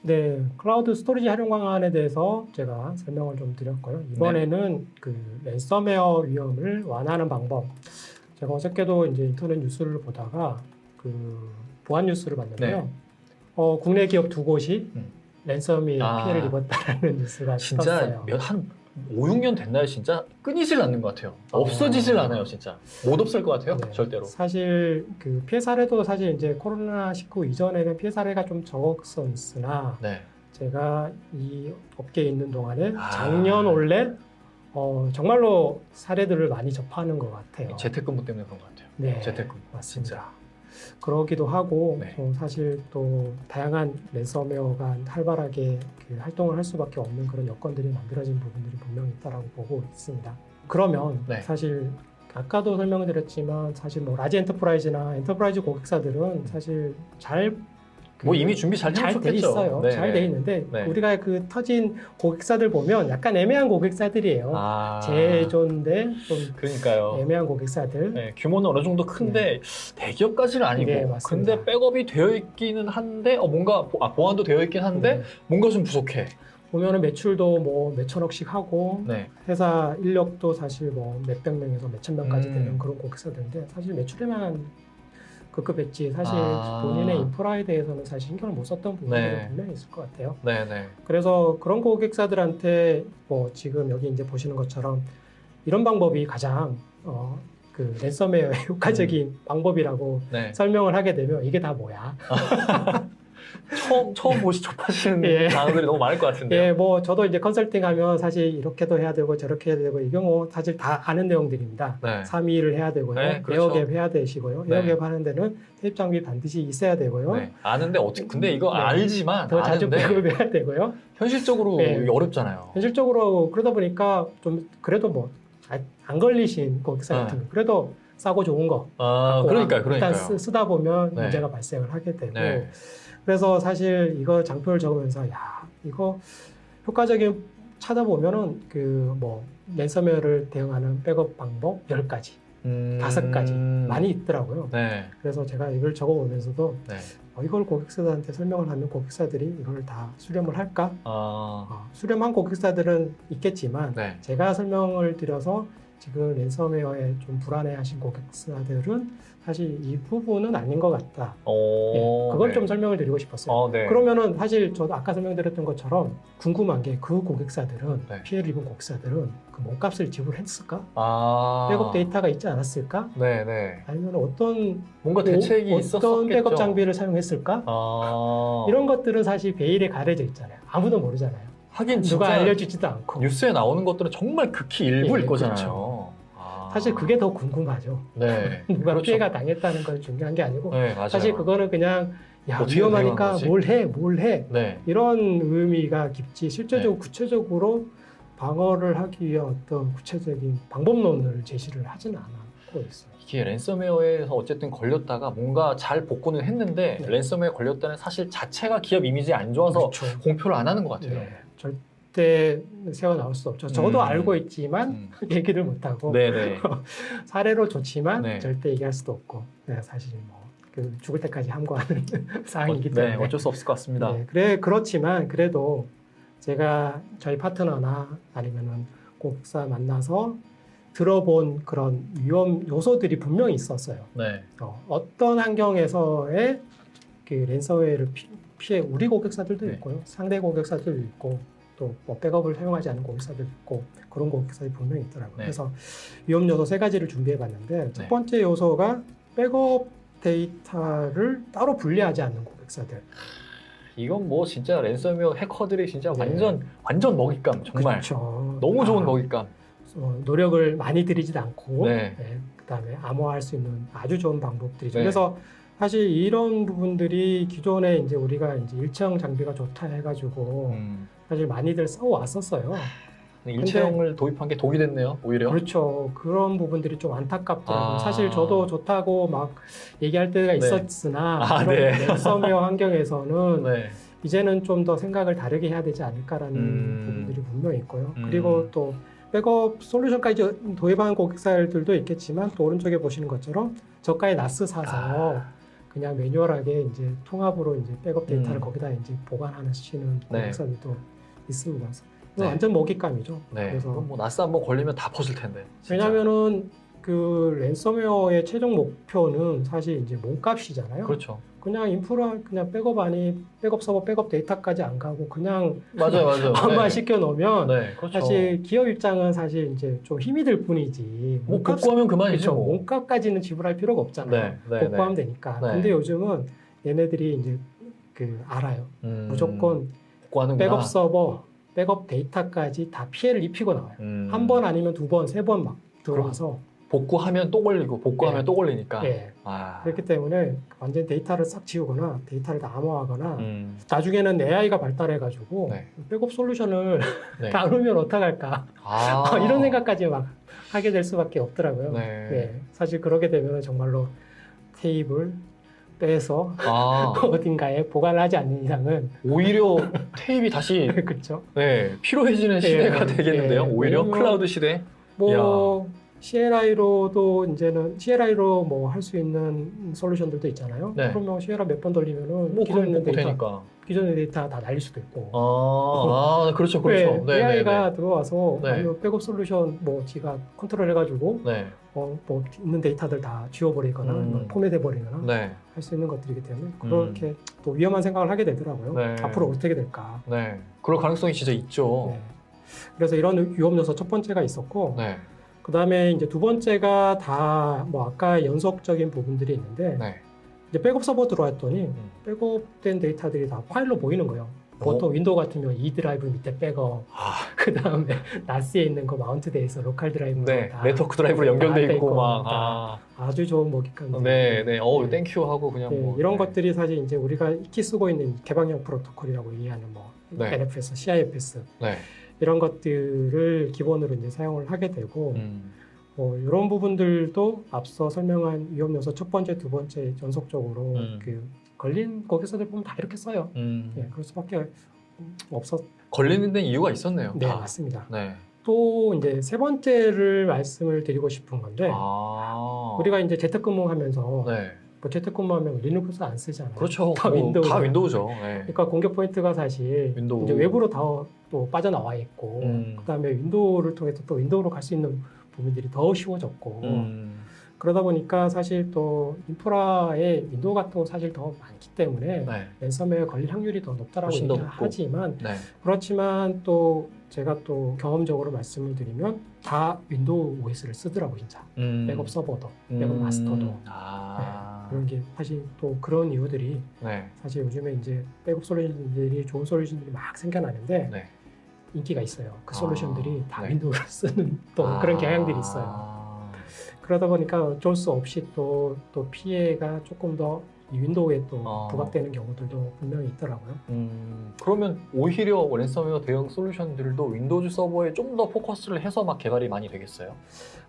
네, 클라우드 스토리지 활용 방안에 대해서 제가 설명을 좀 드렸고요. 이번에는 그 랜섬웨어 위험을 완화하는 방법. 제가 어저께도 이제 인터넷 뉴스를 보다가 그 보안 뉴스를 봤는데요. 네. 국내 기업 두 곳이 음. 랜섬이 피해를 입었다라는 뉴스가 진짜 떴어요. 한 5, 6년 됐나요? 진짜 끊이질 않는 것 같아요. 없어지질 않아요, 진짜. 못 없을 것 같아요, 네. 절대로. 사실 그 피해 사례도 사실 이제 코로나19 이전에는 피해 사례가 좀 적었으나 네. 제가 이 업계에 있는 동안에 작년 올해 정말로 사례들을 많이 접하는 것 같아요. 재택근무 때문에 그런 것 같아요. 네, 재택근무. 맞습니다. 진짜. 그러기도 하고 네. 사실 또 다양한 랜섬웨어가 활발하게 그 활동을 할 수밖에 없는 그런 여건들이 만들어진 부분들이 분명히 있다라고 보고 있습니다. 그러면 네. 사실 아까도 설명을 드렸지만 사실 뭐 라지 엔터프라이즈나 엔터프라이즈 고객사들은 사실 잘 뭐 이미 준비 잘 돼 해놓으셨겠죠. 있어요. 네. 잘 돼 있는데 네. 우리가 그 터진 고객사들 보면 약간 애매한 고객사들이에요. 제조인데 좀 그러니까요. 애매한 고객사들. 네, 규모는 어느 정도 큰데 대기업까지는 아니고 네, 맞습니다. 근데 백업이 되어 있기는 한데 뭔가 보안도 되어 있긴 한데 뭔가 좀 부족해. 보면은 매출도 뭐 몇천억씩 하고 네. 회사 인력도 사실 뭐 몇백 명에서 몇천 명까지 되는 그런 고객사들인데 사실 매출에만 급급했지 사실 본인의 인프라에 대해서는 사실 신경을 못 썼던 부분이 분명히 있을 것 같아요. 네네. 그래서 그런 고객사들한테 뭐 지금 여기 이제 보시는 것처럼 이런 방법이 가장 그 랜섬웨어의 효과적인 방법이라고 설명을 하게 되면 이게 다 뭐야? 처음 접하시는 단어들이 너무 많을 것 같은데요. 예, 뭐 저도 이제 컨설팅하면 사실 이렇게도 해야 되고 저렇게 해야 되고 이 경우 사실 다 아는 내용들입니다. 3위를 해야 되고요, 에어갭 해야 되시고요, 에어갭 하는 데는 테이프 장비 반드시 있어야 되고요. 아는데 어떻게? 근데 이거 알지만 더 자주 배급해야 되고요. 현실적으로 이게 어렵잖아요. 현실적으로 그러다 보니까 좀 그래도 뭐 안 걸리신 고객사 같은 거 그래도 싸고 좋은 거 그러니까요. 일단 쓰다 보면 문제가 발생을 하게 되고. 그래서 사실 이거 장표를 적으면서 야 이거 효과적인 찾아보면은 그 뭐 랜섬웨어를 대응하는 백업 방법 10가지, 5가지 많이 있더라고요. 그래서 제가 이걸 적어보면서도 이걸 고객사들한테 설명을 하면 고객사들이 이걸 다 수렴을 할까? 수렴한 고객사들은 있겠지만 제가 설명을 드려서 지금 랜섬웨어에 좀 불안해하신 고객사들은 사실 이 부분은 아닌 것 같다. 그걸 좀 설명을 드리고 싶었어요. 그러면은 사실 저도 아까 설명드렸던 것처럼 궁금한 게 그 고객사들은 피해를 입은 고객사들은 그 몸값을 지불했을까? 백업 데이터가 있지 않았을까? 아니면 어떤 뭔가 대책이 있었겠죠. 어떤 백업 장비를 사용했을까? 이런 것들은 사실 베일에 가려져 있잖아요. 아무도 모르잖아요. 하긴 누가 알려주지도 않고 뉴스에 나오는 것들은 정말 극히 일부일 거잖아요. 그렇죠. 사실 그게 더 궁금하죠. 누가 피해가 당했다는 건 중요한 게 아니고 사실 그거는 그냥 위험하니까 뭘 해 이런 의미가 깊지 실제적으로 구체적으로 방어를 하기 위한 어떤 구체적인 방법론을 제시를 하지는 않고 있어요. 이게 랜섬웨어에서 어쨌든 걸렸다가 뭔가 잘 복구는 했는데 랜섬웨어에 걸렸다는 사실 자체가 기업 이미지에 안 좋아서 공표를 안 하는 것 같아요. 절대 새어 나올 수 없죠. 저도 알고 있지만 얘기를 못하고 사례로 좋지만 절대 얘기할 수도 없고 사실 뭐 죽을 때까지 함구하는 사항이기 때문에 어쩔 수 없을 것 같습니다. 그렇지만 그래도 제가 저희 파트너나 아니면은 고객사 만나서 들어본 그런 위험 요소들이 분명히 있었어요. 어떤 환경에서의 그 랜섬웨어를 피해 우리 고객사들도 있고요, 상대 고객사들도 있고 또 뭐 백업을 사용하지 않는 고객사들도 있고 그런 고객사들이 분명히 있더라고요. 그래서 위험 요소 3가지를 준비해봤는데 첫 번째 요소가 백업 데이터를 따로 분리하지 않는 고객사들. 이건 뭐 진짜 랜섬웨어 해커들이 진짜 완전 먹잇감 정말. 너무 좋은 먹잇감. 노력을 많이 들이지도 않고 그다음에 암호화할 수 있는 아주 좋은 방법들이죠. 그래서 사실 이런 부분들이 기존에 이제 우리가 이제 일체형 장비가 좋다 해가지고 사실 많이들 써왔었어요. 일체형을 도입한 게 독이 됐네요, 오히려. 그렇죠. 그런 부분들이 좀 안타깝더라고요. 사실 저도 좋다고 막 얘기할 때가 있었으나 랜섬웨어 환경에서는 이제는 좀 더 생각을 다르게 해야 되지 않을까라는 부분들이 분명히 있고요. 그리고 또 백업 솔루션까지 도입하는 고객사들도 있겠지만 또 오른쪽에 보시는 것처럼 저가의 나스 사서 그냥 매뉴얼하게 이제 통합으로 이제 백업 데이터를 거기다 이제 보관하시는 네. 고객사들이 또 있습니다. 그래서 네. 완전 먹잇감이죠. 네. 그래서 뭐 나스 한번 걸리면 다 퍼질 텐데. 진짜. 왜냐하면은 그 랜섬웨어의 최종 목표는 사실 이제 몸값이잖아요. 그렇죠. 그냥 인프라, 그냥 백업 아니, 백업 서버, 백업 데이터까지 안 가고 그냥 맞아요. 암만 네. 시켜 놓으면 네, 그렇죠. 사실 기업 입장은 사실 이제 좀 힘이 들 뿐이지. 뭐 복구하면 그만이죠. 그렇죠. 뭐. 몸값까지는 지불할 필요가 없잖아요. 네, 복구하면 되니까. 네. 근데 요즘은 얘네들이 이제 그 알아요. 무조건 복구하는구나. 백업 서버, 백업 데이터까지 다 피해를 입히고 나와요. 한 번 아니면 두 번, 세 번 막 들어와서 복구하면 또 걸리고 복구하면 네. 또 걸리니까. 네. 아. 그렇기 때문에 완전 데이터를 싹 지우거나 데이터를 다 암호화하거나 나중에는 AI가 발달해가지고 네. 백업 솔루션을 네. 나누면 어떡할까 아. 이런 생각까지 막 하게 될 수밖에 없더라고요. 네. 네. 사실 그렇게 되면 정말로 테이블 빼서 아. 어딘가에 보관을 하지 않는 이상은 오히려 테이프 다시 그렇죠. 네, 필요해지는 시대가 되겠는데요. 네. 오히려 왜냐면 클라우드 시대. 뭐 CLI로도 이제는 CLI로 뭐 할 수 있는 솔루션들도 있잖아요. 네. 그러면 CLI 몇 번 돌리면은 뭐 기존에 있는 데이터 되니까. 기존의 데이터 다 날릴 수도 있고. 그렇죠. 네, 네, AI가 들어와서 네. 아니면 백업 솔루션 뭐 지가 컨트롤 해가지고 네. 뭐 있는 데이터들 다 지워버리거나 뭐 포맷해버리거나 네. 할 수 있는 것들이기 때문에 그렇게 또 위험한 생각을 하게 되더라고요. 네. 앞으로 어떻게 될까. 네. 그럴 가능성이 진짜 있죠. 네. 그래서 이런 위험 요소 첫 번째가 있었고, 네. 그 다음에 이제 두 번째가 다 뭐 아까 연속적인 부분들이 있는데, 네. 이제 백업 서버 들어왔더니 백업된 데이터들이 다 파일로 보이는 거예요. 보통 윈도우 같으면 E 드라이브 밑에 백업, 그 다음에 나스에 있는 거 마운트돼 있어 로컬 드라이브로 네. 다 네트워크 드라이브로 연결돼 다 있고 막. 다 아주 좋은 먹잇감들. 네, 네. 땡큐 하고 그냥 네, 뭐. 이런 네. 것들이 사실 이제 우리가 익히 쓰고 있는 개방형 프로토콜이라고 이해하는 뭐 네. NFS, CIFS 네. 이런 것들을 기본으로 이제 사용을 하게 되고 이런 부분들도 앞서 설명한 위험 요소 첫 번째, 두 번째 연속적으로 그 걸린 고객사들 보면 다 이렇게 써요. 네, 그럴 수밖에 없었. 걸리는 데는 이유가 있었네요. 네, 다. 맞습니다. 네. 또 이제 세 번째를 말씀을 드리고 싶은 건데 우리가 이제 재택근무하면서 네. 뭐 재택근무하면 리눅스 안 쓰잖아요. 그렇죠. 다 뭐, 윈도우. 다 윈도우죠. 네. 그러니까 공격 포인트가 사실 윈도우. 이제 외부로 다 또 빠져나와 있고 그다음에 윈도우를 통해서 또 윈도우로 갈 수 있는 부분들이 더 쉬워졌고 그러다 보니까 사실 또 인프라에 윈도우가 또 사실 더 많기 때문에 네. 랜섬웨어 걸릴 확률이 더 높다라고 훨씬 더 얘기를 높고. 하지만 네. 그렇지만 또 제가 또 경험적으로 말씀을 드리면 다 윈도우 OS를 쓰더라고 진짜. 백업 서버도, 백업 마스터도. 그런 게 사실 또 그런 이유들이 네. 사실 요즘에 이제 백업 솔루션들이 좋은 솔루션들이 막 생겨나는데 네. 인기가 있어요. 그 솔루션들이 다 네. 윈도우를 쓰는 또 그런 경향들이 있어요. 그러다 보니까 어쩔 수 없이 또 피해가 조금 더 윈도우에 또 부각되는 경우들도 분명히 있더라고요. 그러면 오히려 랜섬웨어 대응 솔루션들도 윈도우즈 서버에 좀 더 포커스를 해서 막 개발이 많이 되겠어요?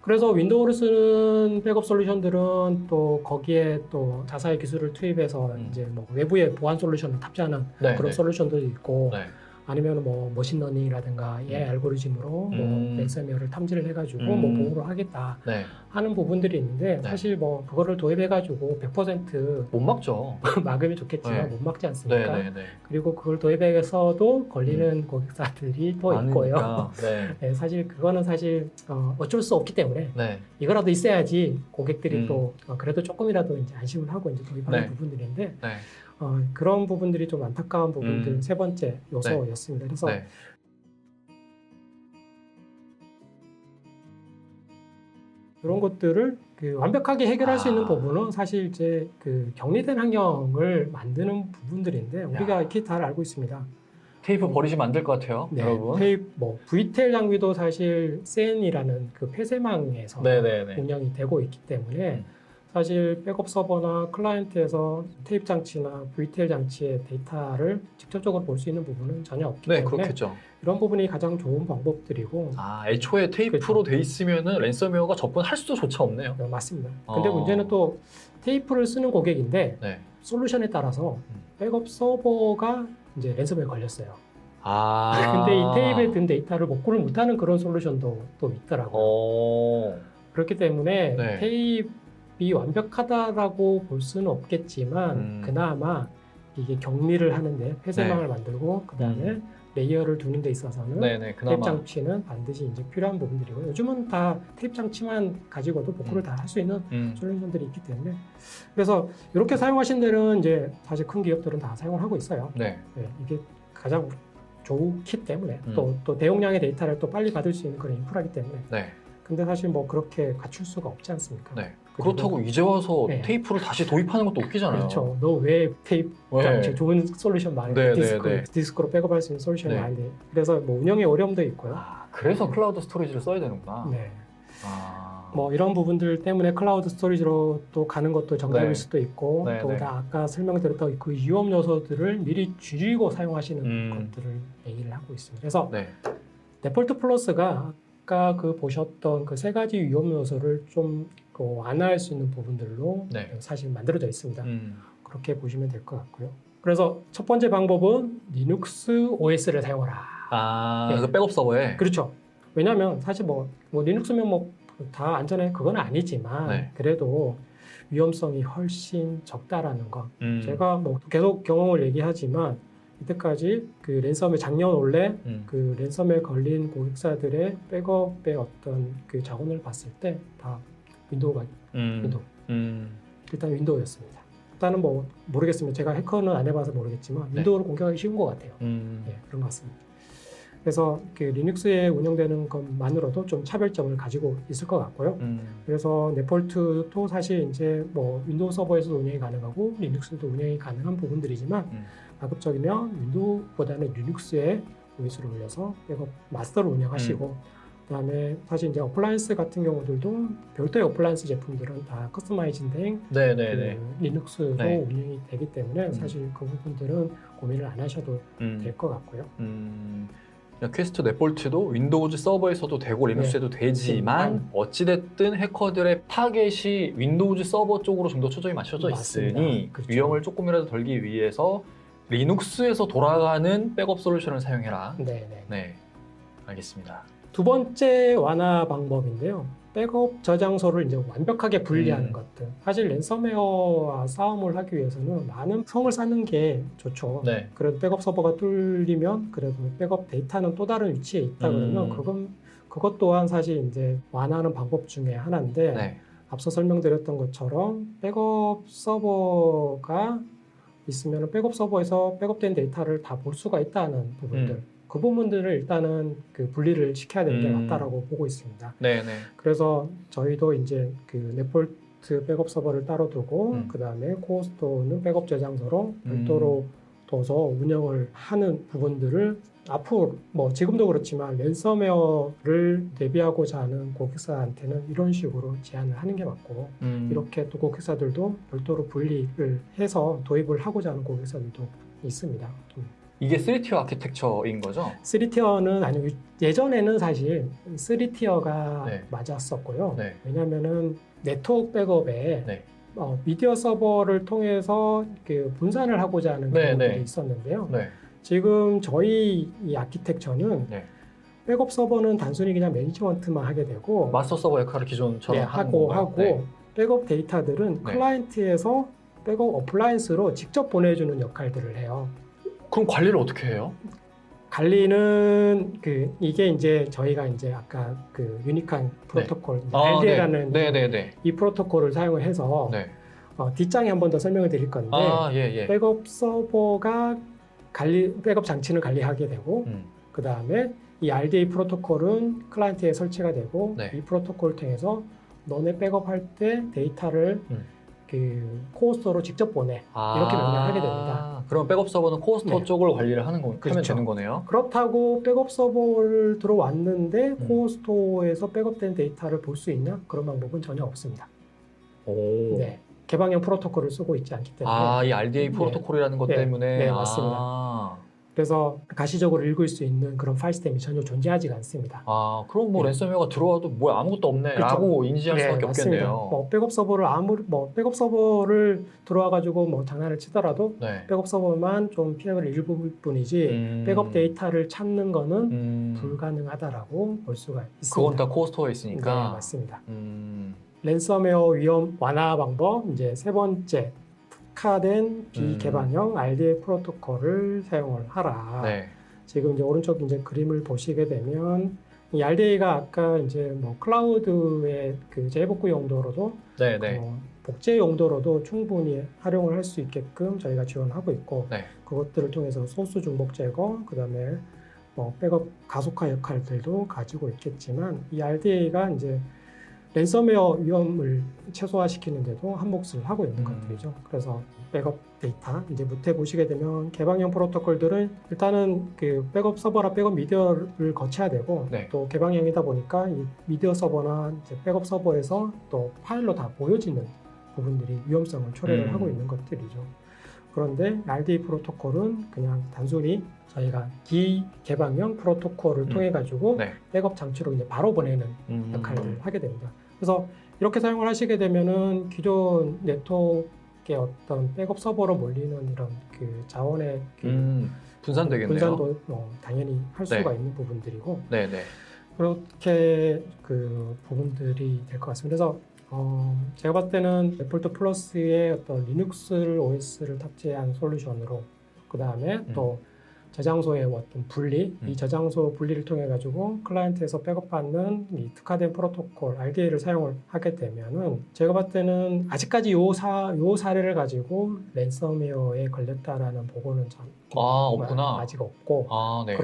그래서 윈도우를 쓰는 백업 솔루션들은 또 거기에 또 자사의 기술을 투입해서 이제 뭐 외부의 보안 솔루션을 탑재하는 네, 그런 네. 솔루션도 있고 네. 아니면 뭐 머신러닝이라든가 AI 알고리즘으로 뭐 랜섬웨어를 탐지를 해가지고 뭐 보호를 하겠다 네. 하는 부분들이 있는데 사실 뭐 그거를 도입해가지고 100% 못 막죠. 막으면 좋겠지만 네. 못 막지 않습니까? 네, 네, 네. 그리고 그걸 도입해서도 걸리는 고객사들이 또 있고요. 많으니까. 네. 네, 사실 그거는 사실 어쩔 수 없기 때문에 네. 이거라도 있어야지 고객들이 또 그래도 조금이라도 이제 안심을 하고 이제 도입하는 네. 부분들인데 네. 그런 부분들이 좀 안타까운 부분들 세 번째 요소였습니다. 그래서 네. 이런 것들을 그 완벽하게 해결할 수 있는 부분은 사실 이제 그 격리된 환경을 만드는 부분들인데 우리가 이렇게 잘 알고 있습니다. 테이프 버리시면 안 될 것 같아요, 네, 여러분. 테이프 뭐 VTEL 장비도 사실 SAN이라는 그 폐쇄망에서 네네네. 운영이 되고 있기 때문에 사실 백업 서버나 클라이언트에서 테이프 장치나 VTEL 장치의 데이터를 직접적으로 볼 수 있는 부분은 전혀 없기 네, 때문에 그렇겠죠. 이런 부분이 가장 좋은 방법들이고 애초에 테이프로 돼 있으면은 랜섬웨어가 접근할 수도 조차 없네요. 네, 맞습니다. 근데 문제는 또 테이프를 쓰는 고객인데 네. 솔루션에 따라서 백업 서버가 이제 랜섬웨어에 걸렸어요. 아. 근데 이 테이프에 든 데이터를 복구를 못하는 그런 솔루션도 또 있더라고요. 그렇기 때문에 네. 테이프 완벽하다라고 볼 수는 없겠지만 그나마 이게 격리를 하는데 회색망을 만들고 그 다음에 레이어를 두는 데 있어서는 테이프 장치는 반드시 이제 필요한 부분들이고 요즘은 다 테이프 장치만 가지고도 복구를 다 할 수 있는 솔루션들이 있기 때문에 그래서 이렇게 사용하신 데는 이제 사실 큰 기업들은 다 사용을 하고 있어요. 네, 이게 가장 좋기 때문에 또 대용량의 데이터를 또 빨리 받을 수 있는 그런 인프라이기 때문에 근데 사실 뭐 그렇게 갖출 수가 없지 않습니까? 그렇다고 이제 와서 테이프를 다시 도입하는 것도 웃기잖아요. 그렇죠. 너 왜 테이프 장치 좋은 솔루션 많은데 디스크로 백업할 수 있는 솔루션이 많은데 그래서 뭐 운영에 어려움도 있고요. 그래서 클라우드 스토리지를 써야 되는구나. 뭐 이런 부분들 때문에 클라우드 스토리지로 또 가는 것도 정답일 수도 있고 또 아까 설명드렸던 그 위험 요소들을 미리 줄이고 사용하시는 것들을 얘기를 하고 있습니다. 그래서 데폴트 플러스가 아까 그 보셨던 그 세 가지 위험 요소를 좀 완화할 수 있는 부분들로 사실 만들어져 있습니다. 그렇게 보시면 될 것 같고요. 그래서 첫 번째 방법은 리눅스 OS를 사용하라. 그 백업 서버에. 그렇죠. 왜냐하면 사실 뭐 리눅스면 뭐 다 안전해 그건 아니지만 그래도 위험성이 훨씬 적다라는 거. 제가 뭐 계속 경험을 얘기하지만 이때까지 그 랜섬웨어 작년 원래 그 랜섬웨어 걸린 고객사들의 백업의 어떤 그 자원을 봤을 때 다 윈도우 일단 윈도우였습니다. 일단은 뭐 모르겠습니다. 제가 해커는 안 해봐서 모르겠지만 윈도우를 공격하기 쉬운 것 같아요. 그런 것 같습니다. 그래서 그 리눅스에 운영되는 것만으로도 좀 차별점을 가지고 있을 것 같고요. 그래서 네폴트도 사실 이제 뭐 윈도우 서버에서도 운영이 가능하고 리눅스도 운영이 가능한 부분들이지만 가급적이면 윈도우보다는 리눅스에 OS를 올려서 백업 마스터를 운영하시고 그다음에 사실 이제 어플라이언스 같은 경우들도 별도의 어플라이언스 제품들은 다 커스터마이징 된 리눅스로 운영이 되기 때문에 사실 그 부분들은 고민을 안 하셔도 될 것 같고요. 퀘스트 네폴트도 윈도우즈 서버에서도 되고 리눅스에도 되지만 어찌됐든 해커들의 타겟이 윈도우즈 서버 쪽으로 좀 더 초점이 맞춰져 있으니 위험을 조금이라도 덜기 위해서 리눅스에서 돌아가는 백업 솔루션을 사용해라. 알겠습니다. 두 번째 완화 방법인데요. 백업 저장소를 이제 완벽하게 분리하는 것들. 사실 랜섬웨어와 싸움을 하기 위해서는 많은 성을 쌓는 게 좋죠. 그래도 백업 서버가 뚫리면 그래도 백업 데이터는 또 다른 위치에 있다 그러면 그것 또한 사실 이제 완화하는 방법 중에 하나인데 앞서 설명드렸던 것처럼 백업 서버가 있으면 백업 서버에서 백업된 데이터를 다 볼 수가 있다는 부분들. 그 부분들을 일단은 그 분리를 시켜야 되는 게 맞다라고 보고 있습니다. 그래서 저희도 이제 그 네폴트 백업 서버를 따로 두고 그 다음에 코어스토어는 백업 저장소로 별도로 둬서 운영을 하는 부분들을 앞으로 뭐 지금도 그렇지만 랜섬웨어를 대비하고자 하는 고객사한테는 이런 식으로 제안을 하는 게 맞고 이렇게 또 고객사들도 별도로 분리를 해서 도입을 하고자 하는 고객사들도 있습니다. 이게 3티어 아키텍처인 거죠? 3티어는 아니고 예전에는 사실 3티어가 맞았었고요. 왜냐하면은 네트워크 백업에 미디어 서버를 통해서 그 분산을 하고자 하는 경우들이 있었는데요. 지금 저희 이 아키텍처는 백업 서버는 단순히 그냥 매니지먼트만 하게 되고 마스터 서버 역할을 기존처럼 하고 백업 데이터들은 클라이언트에서 백업 어플라이언스로 직접 보내주는 역할들을 해요. 그럼 관리를 어떻게 해요? 관리는 이게 이제 저희가 이제 아까 그 유니크한 프로토콜 RDL이라는 이 프로토콜을 사용을 해서 뒷장에 한 번 더 설명을 드릴 건데 백업 서버가 백업 장치는 관리하게 되고 그 다음에 이 RDA 프로토콜은 클라이언트에 설치가 되고 이 프로토콜을 통해서 너네 백업할 때 데이터를 그 코어스토어로 직접 보내 이렇게 명령하게 됩니다. 그럼 백업 서버는 코어스토어 쪽을 관리를 하면 되는 거네요. 그렇다고 백업 서버를 들어왔는데 코어스토어에서 백업된 데이터를 볼 수 있냐? 그런 방법은 전혀 없습니다. 개방형 프로토콜을 쓰고 있지 않기 때문에 이 RDA 프로토콜이라는 것 때문에 맞습니다. 그래서 가시적으로 읽을 수 있는 그런 파일 시스템이 전혀 존재하지가 않습니다. 아, 그럼 뭐 네. 랜섬웨어가 들어와도 뭐 아무것도 없네라고 인지할 수밖에 맞습니다. 없겠네요. 뭐 백업 서버를 백업 서버를 들어와가지고 뭐 장난을 치더라도 네. 백업 서버만 좀 피해를 입을 뿐이지 백업 데이터를 찾는 거는 불가능하다라고 볼 수가 있습니다. 그건 다 코어 스토어에 있으니까. 네, 맞습니다. 랜섬웨어 위험 완화 방법 이제 세 번째, 특화된 비개방형 RDA 프로토콜을 사용을 하라. 네. 지금 이제 오른쪽 이제 그림을 보시게 되면 이 RDA가 아까 이제 뭐 클라우드의 그 재복구 용도로도 네, 네. 복제 용도로도 충분히 활용을 할 수 있게끔 저희가 지원하고 있고 네. 그것들을 통해서 소스 중복 제거, 그다음에 뭐 백업 가속화 역할들도 가지고 있겠지만 이 RDA가 이제 랜섬웨어 위험을 최소화시키는데도 한 몫을 하고 있는 것들이죠. 그래서 백업 데이터 이제 밑에 보시게 되면 개방형 프로토콜들은 일단은 그 백업 서버나 백업 미디어를 거쳐야 되고 네. 또 개방형이다 보니까 이 미디어 서버나 이제 백업 서버에서 또 파일로 다 보여지는 부분들이 위험성을 초래를 하고 있는 것들이죠. 그런데 RDA 프로토콜은 그냥 단순히 저희가 비개방형 프로토콜을 통해 가지고 네. 백업 장치로 이제 바로 보내는 역할을 하게 됩니다. 그래서 이렇게 사용을 하시게 되면은 기존 네트워크의 어떤 백업 서버로 몰리는 이런 그 자원의 분산되겠네요. 분산도 당연히 할 수가 네. 있는 부분들이고 네, 네. 그렇게 그 부분들이 될 것 같습니다. 그래서 제가 봤을 때는 데폴트 플러스의 어떤 리눅스 OS를 탑재한 솔루션으로 그 다음에 또 저장소의 어떤 분리, 이 저장소 분리를 통해 가지고 클라이언트에서 백업받는 이 특화된 프로토콜 RDA를 사용을 하게 되면은 제가 봤을 때는 아직까지 요 사례를 가지고 랜섬웨어에 걸렸다라는 보고는 전 없구나. 아직 없고 네.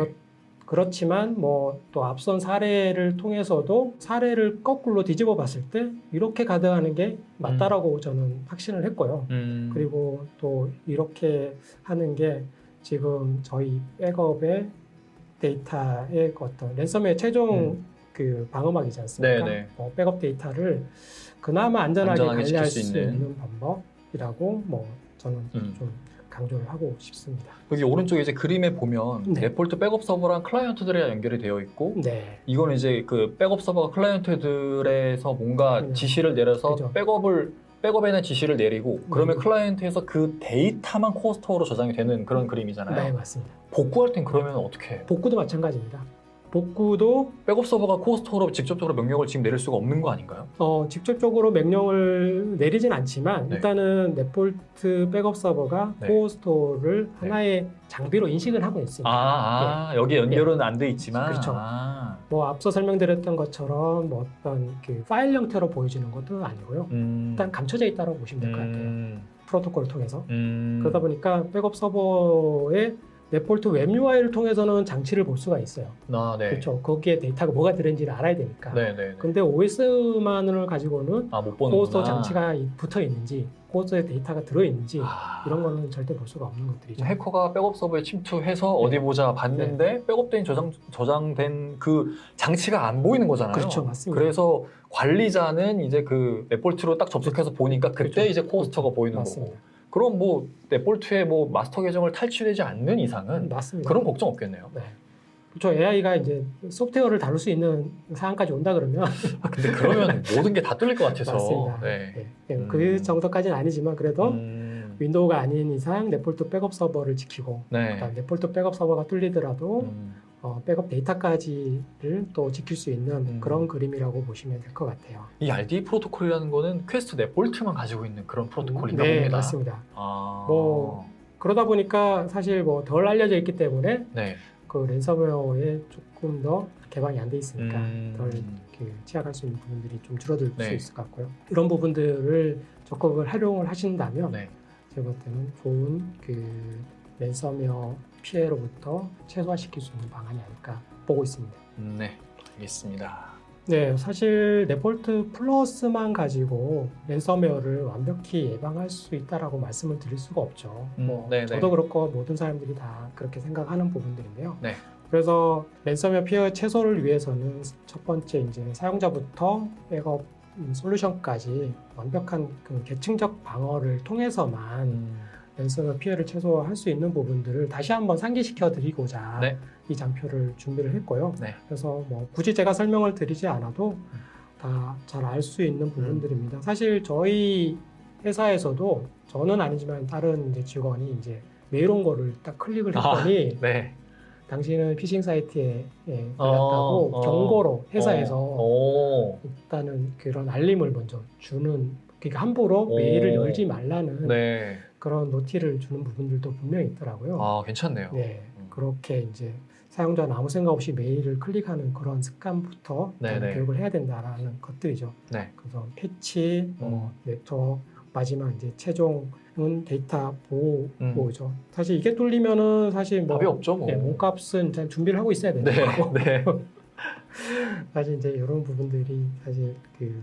그렇지만 뭐 또 앞선 사례를 통해서도 사례를 거꾸로 뒤집어 봤을 때 이렇게 가능하는 게 맞다라고 저는 확신을 했고요. 그리고 또 이렇게 하는 게 지금 저희 백업의 데이터의 어떤 랜섬웨어 최종 그 방어막이지 않습니까? 백업 데이터를 그나마 안전하게 관리할 수 있는 방법이라고 뭐 저는 좀 강조를 하고 싶습니다. 여기 오른쪽에 이제 그림에 보면 데폴트 백업 서버랑 클라이언트들이랑 연결이 되어 있고 이거는 이제 그 백업 서버가 클라이언트들에서 뭔가 지시를 내려서 그렇죠. 백업에는 지시를 내리고 그러면 클라이언트에서 그 데이터만 코어 스토어로 저장이 되는 그런 그림이잖아요. 네, 맞습니다. 복구할 땐 그러면 어떻게 해요? 복구도 마찬가지입니다. 복구도 백업 서버가 코어 스토어로 직접적으로 명령을 지금 내릴 수가 없는 거 아닌가요? 직접적으로 명령을 내리진 않지만 일단은 데폴트 백업 서버가 코어 스토어를 하나의 장비로 인식을 하고 있습니다. 여기 연결은 안 돼 있지만 그렇죠. 뭐 앞서 설명드렸던 것처럼 뭐 어떤 그 파일 형태로 보여지는 것도 아니고요. 일단 감춰져 있다고 보시면 될 것 같아요. 프로토콜을 통해서. 그러다 보니까 백업 서버의 데폴트 웹 UI를 통해서는 장치를 볼 수가 있어요. 그렇죠. 거기에 데이터가 뭐가 들어있는지를 알아야 되니까. 근데 OS만을 가지고는 못 보는구나. 코어스토어 장치가 붙어 있는지, 코어스토어에 데이터가 들어있는지 이런 거는 절대 볼 수가 없는 것들이죠. 해커가 백업 서버에 침투해서 어디 보자 봤는데 백업된 저장된 그 장치가 안 보이는 거잖아요. 그렇죠, 맞습니다. 그래서 관리자는 이제 그 데폴트로 딱 접속해서 보니까 그때 이제 코어스토어가 보이는 맞습니다. 거고. 그럼 뭐 데폴트의 뭐 마스터 계정을 탈취되지 않는 이상은 그런 걱정 없겠네요. 그렇죠. AI가 이제 소프트웨어를 다룰 수 있는 상황까지 온다 그러면 근데 그러면 모든 게 다 뚫릴 것 같아서. 맞습니다. 그 정도까지는 아니지만 그래도 윈도우가 아닌 이상 데폴트 백업 서버를 지키고 그다음 데폴트 백업 서버가 뚫리더라도 백업 데이터까지를 또 지킬 수 있는 그런 그림이라고 보시면 될 것 같아요. 이 RDA 프로토콜이라는 거는 퀘스트 데폴트만 가지고 있는 그런 프로토콜인가 봅니다. 네, 맞습니다. 뭐 그러다 보니까 사실 뭐 덜 알려져 있기 때문에 그 랜섬웨어에 조금 더 개방이 안 돼 있으니까 덜 취약할 수 있는 부분들이 좀 줄어들 수 있을 것 같고요. 이런 부분들을 적극을 활용을 하신다면 제가 볼 때는 좋은 그 랜섬웨어 피해로부터 최소화시킬 수 있는 방안이 아닐까 보고 있습니다. 네, 알겠습니다. 네, 사실 데폴트 플러스만 가지고 랜섬웨어를 완벽히 예방할 수 있다라고 말씀을 드릴 수가 없죠. 저도 그렇고 모든 사람들이 다 그렇게 생각하는 부분들인데요. 그래서 랜섬웨어 피해 최소를 위해서는 첫 번째 이제 사용자부터 백업 솔루션까지 완벽한 그 계층적 방어를 통해서만 랜섬웨어 피해를 최소화할 수 있는 부분들을 다시 한번 상기시켜 드리고자 네. 이 장표를 준비를 했고요. 네. 그래서 뭐 굳이 제가 설명을 드리지 않아도 다 잘 알 수 있는 부분들입니다. 사실 저희 회사에서도 저는 아니지만 다른 이제 직원이 이제 메일 온 거를 딱 클릭을 했더니 네. 당신은 피싱 사이트에 걸렸다고 경고로 회사에서 일단은 그런 알림을 먼저 주는, 그러니까 함부로 메일을 열지 말라는 네. 그런 노티를 주는 부분들도 분명히 있더라고요. 아, 괜찮네요. 네, 그렇게 이제 사용자는 아무 생각 없이 메일을 클릭하는 그런 습관부터 네네. 교육을 해야 된다라는 것들이죠. 네. 그래서 패치, 네트워크, 마지막 이제 최종은 데이터 보호죠. 사실 이게 뚫리면은 사실 뭐 답이 없죠, 뭐. 네, 몸값은 일단 준비를 하고 있어야 되는 네. 거고. 네. 사실 이제 이런 부분들이 사실 그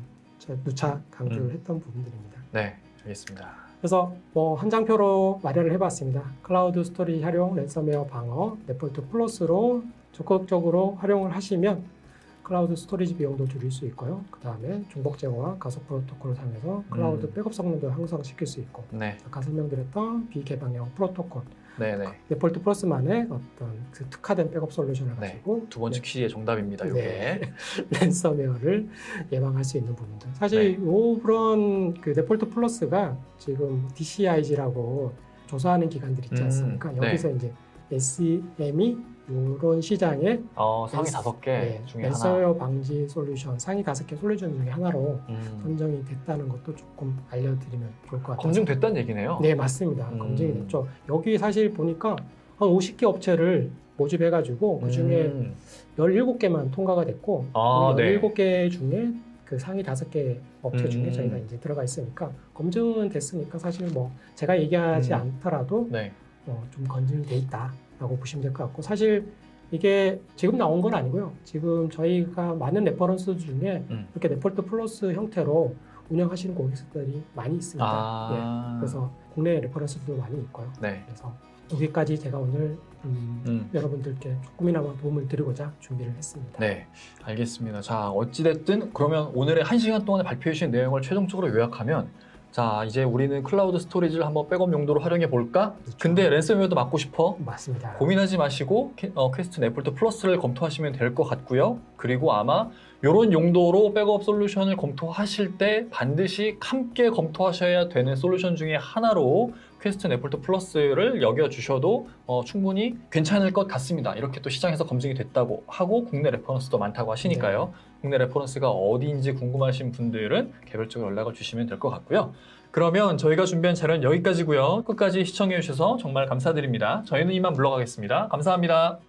누차 강조를 했던 부분들입니다. 네, 알겠습니다. 그래서 뭐 한 장표로 마련을 해봤습니다. 클라우드 스토리지 활용, 랜섬웨어 방어, 네폴트 플러스로 적극적으로 활용을 하시면 클라우드 스토리지 비용도 줄일 수 있고요. 그 다음에 중복 제어와 가속 프로토콜을 사용해서 클라우드 백업 성능도 향상시킬 수 있고, 네. 아까 설명드렸던 비개방형 프로토콜, 네네. 네폴트 플러스만의 어떤 그 특화된 백업 솔루션을 네. 가지고 두 번째 퀴즈의 정답입니다. 이게. 네. 랜섬웨어를 예방할 수 있는 부분들. 사실 이런 그 네폴트 플러스가 지금 DCIG라고 조사하는 기관들 있지 않습니까? 여기서 이제 SCM이 이런 시장에 상위 5개 중에 하나. 랜섬웨어 방지 솔루션 상위 5개 솔루션 중에 하나로 선정이 됐다는 것도 조금 알려드리면 좋을 것 같아요. 검증됐다는 얘기네요. 네, 맞습니다. 검증이 됐죠. 여기 사실 보니까 한 50개 업체를 모집해가지고 그 중에 17개만 통과가 됐고, 네. 17개 중에 그 상위 5개 업체 중에 저희가 이제 들어가 있으니까 검증은 됐으니까 사실 뭐 제가 얘기하지 않더라도 네. 좀 검증돼 있다라고 보시면 될 것 같고, 사실 이게 지금 나온 건 아니고요. 지금 저희가 많은 레퍼런스 중에 이렇게 네폴트 플러스 형태로 운영하시는 고객들이 많이 있습니다. 예. 그래서 국내 레퍼런스도 많이 있고요. 네. 그래서 여기까지 제가 오늘 여러분들께 조금이나마 도움을 드리고자 준비를 했습니다. 네, 알겠습니다. 자, 어찌됐든 그러면 오늘의 1시간 동안에 발표해 주신 내용을 최종적으로 요약하면, 자, 이제 우리는 클라우드 스토리지를 한번 백업 용도로 활용해 볼까? 그렇죠. 근데 랜섬웨어도 막고 싶어? 맞습니다. 고민하지 마시고 퀘스트 네폴트 플러스를 검토하시면 될 것 같고요. 그리고 아마 이런 용도로 백업 솔루션을 검토하실 때 반드시 함께 검토하셔야 되는 솔루션 중에 하나로 퀘스트 네폴트 플러스를 여겨주셔도 충분히 괜찮을 것 같습니다. 이렇게 또 시장에서 검증이 됐다고 하고 국내 레퍼런스도 많다고 하시니까요. 네. 국내 레퍼런스가 어디인지 궁금하신 분들은 개별적으로 연락을 주시면 될 것 같고요. 그러면 저희가 준비한 자료는 여기까지고요. 끝까지 시청해 주셔서 정말 감사드립니다. 저희는 이만 물러가겠습니다. 감사합니다.